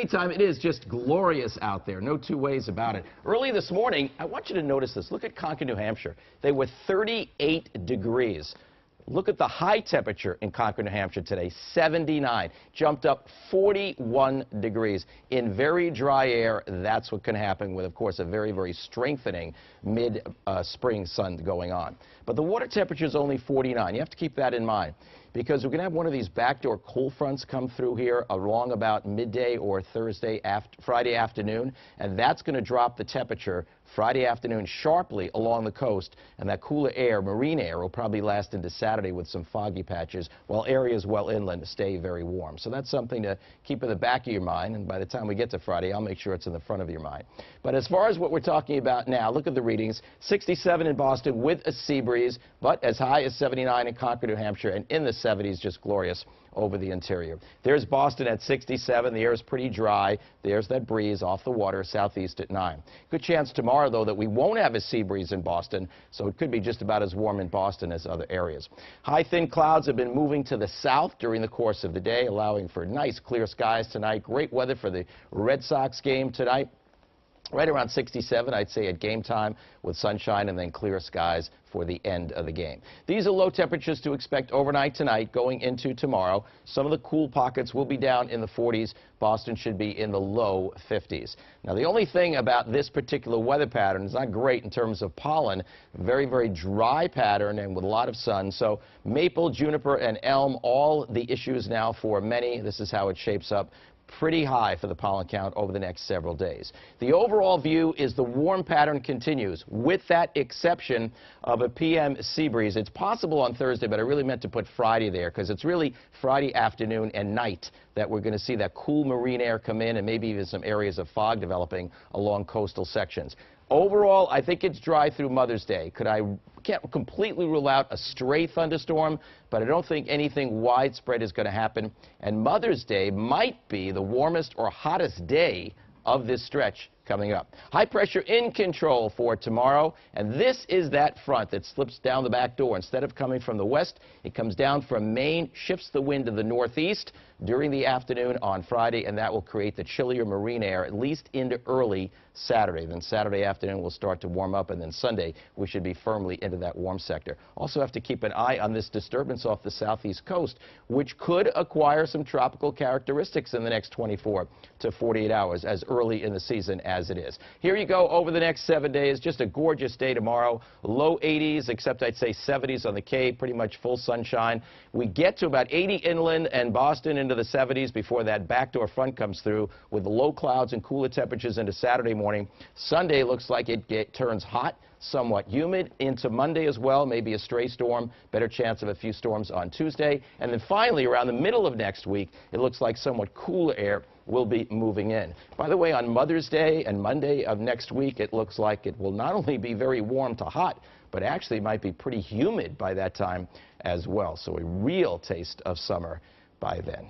meantime, it is just glorious out there. No two ways about it. Early this morning, I want you to notice this. Look at Concord, New Hampshire. They were 38 degrees. Look at the high temperature in Concord, New Hampshire today, 79. Jumped up 41 degrees. In very dry air, that's what can happen with, of course, a very, very strengthening mid-spring sun going on. But the water temperature is only 49. You have to keep that in mind, because we're going to have one of these backdoor cold fronts come through here along about midday or Friday afternoon, and that's going to drop the temperature Friday afternoon sharply along the coast, and that cooler air, marine air, will probably last into Saturday with some foggy patches, while areas well inland stay very warm. So that's something to keep in the back of your mind, and by the time we get to Friday, I'll make sure it's in the front of your mind. But as far as what we're talking about now, look at the readings. 67 in Boston with a sea breeze, but as high as 79 in Concord, New Hampshire, and in the 70s, just glorious over the interior. There's Boston at 67. The air is pretty dry. There's that breeze off the water, southeast at 9. Good chance tomorrow, though, that we won't have a sea breeze in Boston, so it could be just about as warm in Boston as other areas. High, thin clouds have been moving to the south during the course of the day, allowing for nice, clear skies tonight. Great weather for the Red Sox game tonight. Right around 67, I'd say, at game time, with sunshine and then clear skies for the end of the game. These are low temperatures to expect overnight tonight going into tomorrow. Some of the cool pockets will be down in the 40s. Boston should be in the low 50s. Now, the only thing about this particular weather pattern is not great in terms of pollen. Very, very dry pattern and with a lot of sun. So maple, juniper, and elm, all the issues now for many. This is how it shapes up. Pretty high for the pollen count over the next several days. The overall view is the warm pattern continues, with that exception of a PM sea breeze. It's possible on Thursday, but I really meant to put Friday there, because it's really Friday afternoon and night that we're going to see that cool marine air come in, and maybe even some areas of fog developing along coastal sections. Overall, I think it's dry through Mother's Day. Can't completely rule out a stray thunderstorm, but I don't think anything widespread is going to happen. And Mother's Day might be the warmest or hottest day of this stretch coming up. High pressure in control for tomorrow, and this is that front that slips down the back door. Instead of coming from the west, it comes down from Maine, shifts the wind to the northeast during the afternoon on Friday, and that will create the chillier marine air at least into early Saturday. Then Saturday afternoon will start to warm up, and then Sunday we should be firmly into that warm sector. Also have to keep an eye on this disturbance off the southeast coast, which could acquire some tropical characteristics in the next 24 to 48 hours as early in the season as it is. Here you go over the next 7 days. Just a gorgeous day tomorrow. Low 80s, except I'd say 70s on the Cape, pretty much full sunshine. We get to about 80 inland and Boston into the 70s before that backdoor front comes through, with the low clouds and cooler temperatures into Saturday morning. Sunday looks like it turns hot, somewhat humid into Monday as well, maybe a stray storm, better chance of a few storms on Tuesday. And then finally, around the middle of next week, it looks like somewhat cooler air will be moving in. By the way, on Mother's Day and Monday of next week, it looks like it will not only be very warm to hot, but actually might be pretty humid by that time as well. So a real taste of summer by then.